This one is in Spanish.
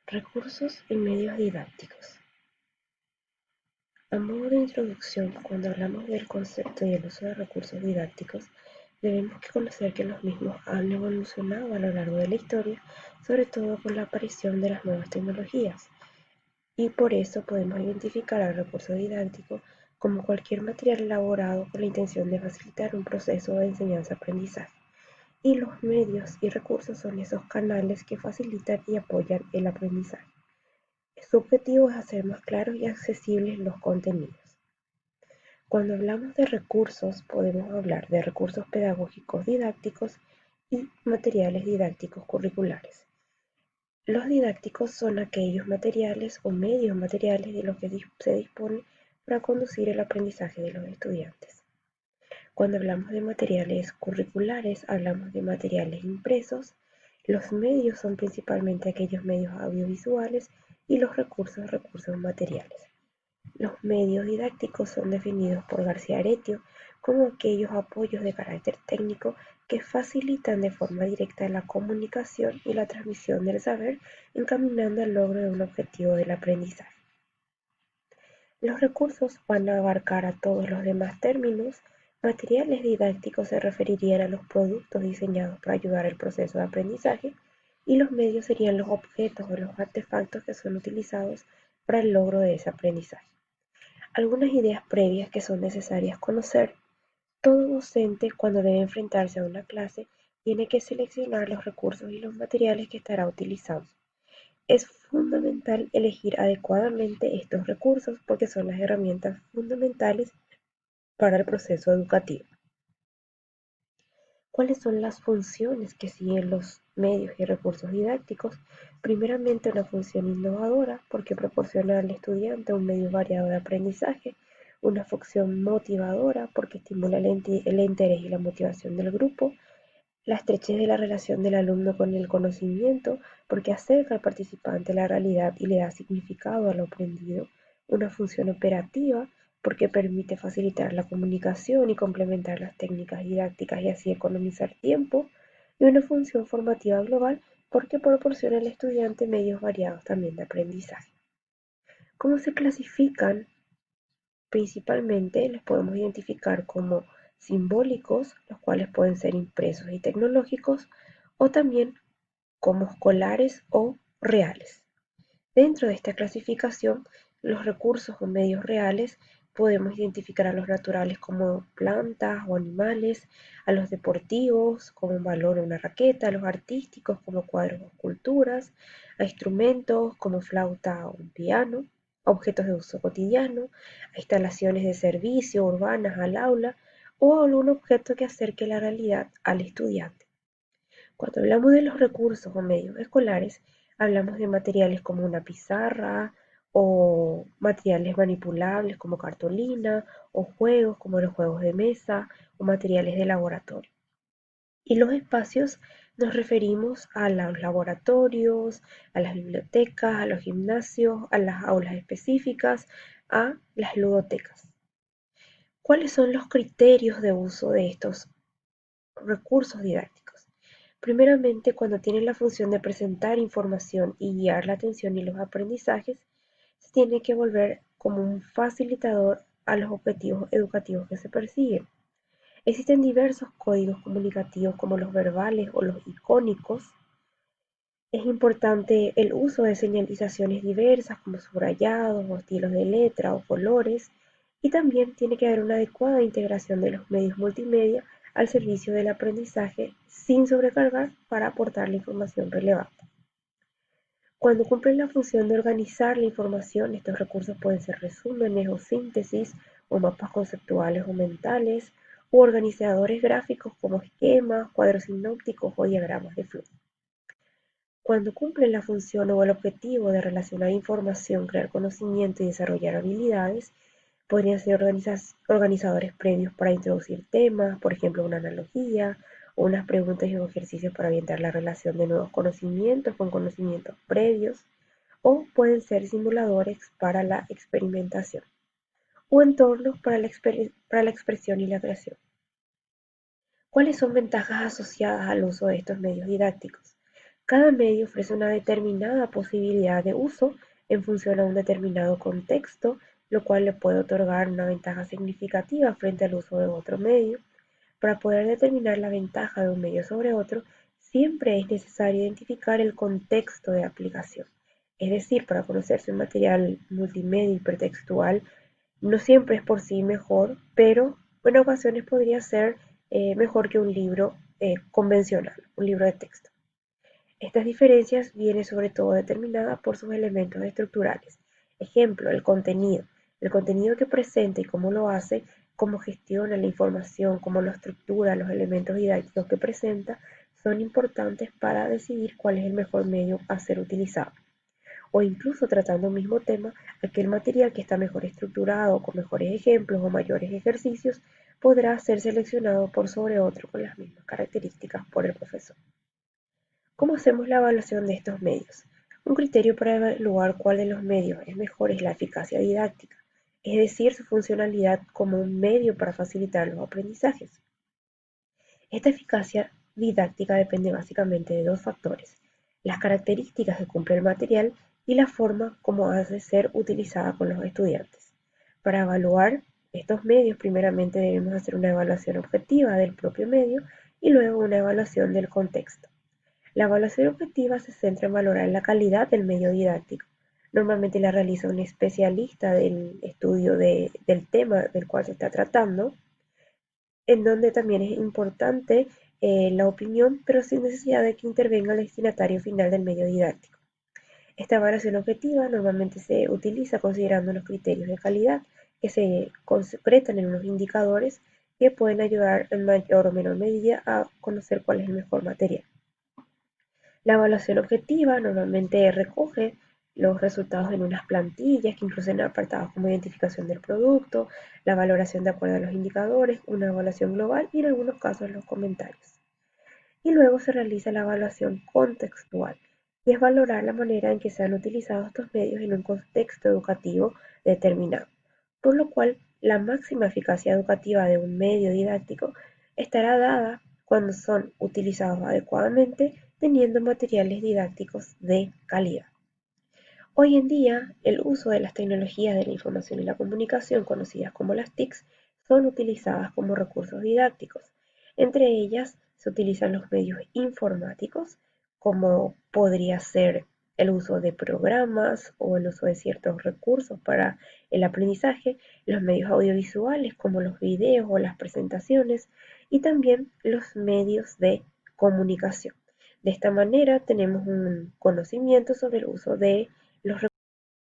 Recursos y medios didácticos. A modo de introducción, cuando hablamos del concepto y el uso de recursos didácticos, debemos conocer que los mismos han evolucionado a lo largo de la historia, sobre todo con la aparición de las nuevas tecnologías, y por eso podemos identificar al recurso didáctico como cualquier material elaborado con la intención de facilitar un proceso de enseñanza-aprendizaje. Y los medios y recursos son esos canales que facilitan y apoyan el aprendizaje. Su objetivo es hacer más claros y accesibles los contenidos. Cuando hablamos de recursos, podemos hablar de recursos pedagógicos didácticos y materiales didácticos curriculares. Los didácticos son aquellos materiales o medios materiales de los que se dispone para conducir el aprendizaje de los estudiantes. Cuando hablamos de materiales curriculares, hablamos de materiales impresos. Los medios son principalmente aquellos medios audiovisuales y los recursos materiales. Los medios didácticos son definidos por García Aretio como aquellos apoyos de carácter técnico que facilitan de forma directa la comunicación y la transmisión del saber, encaminando al logro de un objetivo del aprendizaje. Los recursos van a abarcar a todos los demás términos. Materiales didácticos se referirían a los productos diseñados para ayudar al proceso de aprendizaje, y los medios serían los objetos o los artefactos que son utilizados para el logro de ese aprendizaje. Algunas ideas previas que son necesarias conocer. Todo docente, cuando debe enfrentarse a una clase, tiene que seleccionar los recursos y los materiales que estará utilizando. Es fundamental elegir adecuadamente estos recursos porque son las herramientas fundamentales para el proceso educativo. ¿Cuáles son las funciones que siguen los medios y recursos didácticos? Primeramente, una función innovadora porque proporciona al estudiante un medio variado de aprendizaje. Una función motivadora porque estimula el interés y la motivación del grupo. La estrechez de la relación del alumno con el conocimiento, porque acerca al participante a la realidad y le da significado a lo aprendido. Una función operativa, porque permite facilitar la comunicación y complementar las técnicas didácticas y así economizar tiempo. Y una función formativa global, porque proporciona al estudiante medios variados también de aprendizaje. ¿Cómo se clasifican? Principalmente los podemos identificar como simbólicos, los cuales pueden ser impresos y tecnológicos, o también como escolares o reales. Dentro de esta clasificación, los recursos o medios reales podemos identificar a los naturales como plantas o animales, a los deportivos como un balón o una raqueta, a los artísticos como cuadros o esculturas, a instrumentos como flauta o un piano, a objetos de uso cotidiano, a instalaciones de servicio urbanas al aula o a algún objeto que acerque la realidad al estudiante. Cuando hablamos de los recursos o medios escolares, hablamos de materiales como una pizarra o materiales manipulables como cartulina o juegos como los juegos de mesa o materiales de laboratorio. Y los espacios nos referimos a los laboratorios, a las bibliotecas, a los gimnasios, a las aulas específicas, a las ludotecas. ¿Cuáles son los criterios de uso de estos recursos didácticos? Primeramente, cuando tienen la función de presentar información y guiar la atención y los aprendizajes, se tiene que volver como un facilitador a los objetivos educativos que se persiguen. Existen diversos códigos comunicativos como los verbales o los icónicos. Es importante el uso de señalizaciones diversas como subrayados o estilos de letra o colores, y también tiene que haber una adecuada integración de los medios multimedia al servicio del aprendizaje sin sobrecargar para aportar la información relevante. Cuando cumplen la función de organizar la información, estos recursos pueden ser resúmenes o síntesis o mapas conceptuales o mentales u organizadores gráficos como esquemas, cuadros sinópticos o diagramas de flujo. Cuando cumplen la función o el objetivo de relacionar información, crear conocimiento y desarrollar habilidades, podrían ser organizadores previos para introducir temas, por ejemplo, una analogía, o unas preguntas y ejercicios para orientar la relación de nuevos conocimientos con conocimientos previos, o pueden ser simuladores para la experimentación, o entornos para la expresión y la creación. ¿Cuáles son ventajas asociadas al uso de estos medios didácticos? Cada medio ofrece una determinada posibilidad de uso en función a un determinado contexto, lo cual le puede otorgar una ventaja significativa frente al uso de otro medio. Para poder determinar la ventaja de un medio sobre otro, siempre es necesario identificar el contexto de aplicación. Es decir, para conocer si un material multimedia hipertextual no siempre es por sí mejor, pero en ocasiones podría ser mejor que un libro convencional, un libro de texto. Estas diferencias vienen sobre todo determinadas por sus elementos estructurales. Ejemplo, el contenido. El contenido que presenta y cómo lo hace, cómo gestiona la información, cómo lo estructura, los elementos didácticos que presenta, son importantes para decidir cuál es el mejor medio a ser utilizado. O incluso tratando un mismo tema, aquel material que está mejor estructurado, con mejores ejemplos o mayores ejercicios, podrá ser seleccionado por sobre otro con las mismas características por el profesor. ¿Cómo hacemos la evaluación de estos medios? Un criterio para evaluar cuál de los medios es mejor es la eficacia didáctica, es decir, su funcionalidad como un medio para facilitar los aprendizajes. Esta eficacia didáctica depende básicamente de dos factores: las características que cumple el material y la forma como ha de ser utilizada con los estudiantes. Para evaluar estos medios, primeramente debemos hacer una evaluación objetiva del propio medio y luego una evaluación del contexto. La evaluación objetiva se centra en valorar la calidad del medio didáctico. Normalmente la realiza un especialista del estudio del tema del cual se está tratando, en donde también es importante la opinión, pero sin necesidad de que intervenga el destinatario final del medio didáctico. Esta evaluación objetiva normalmente se utiliza considerando los criterios de calidad que se concretan en unos indicadores que pueden ayudar en mayor o menor medida a conocer cuál es el mejor material. La evaluación objetiva normalmente recoge los resultados en unas plantillas que incluyen apartados como identificación del producto, la valoración de acuerdo a los indicadores, una evaluación global y en algunos casos los comentarios. Y luego se realiza la evaluación contextual, y es valorar la manera en que se han utilizado estos medios en un contexto educativo determinado, por lo cual la máxima eficacia educativa de un medio didáctico estará dada cuando son utilizados adecuadamente, teniendo materiales didácticos de calidad. Hoy en día, el uso de las tecnologías de la información y la comunicación, conocidas como las TICs, son utilizadas como recursos didácticos. Entre ellas se utilizan los medios informáticos, como podría ser el uso de programas o el uso de ciertos recursos para el aprendizaje, los medios audiovisuales como los videos o las presentaciones y también los medios de comunicación. De esta manera tenemos un conocimiento sobre el uso de los recursos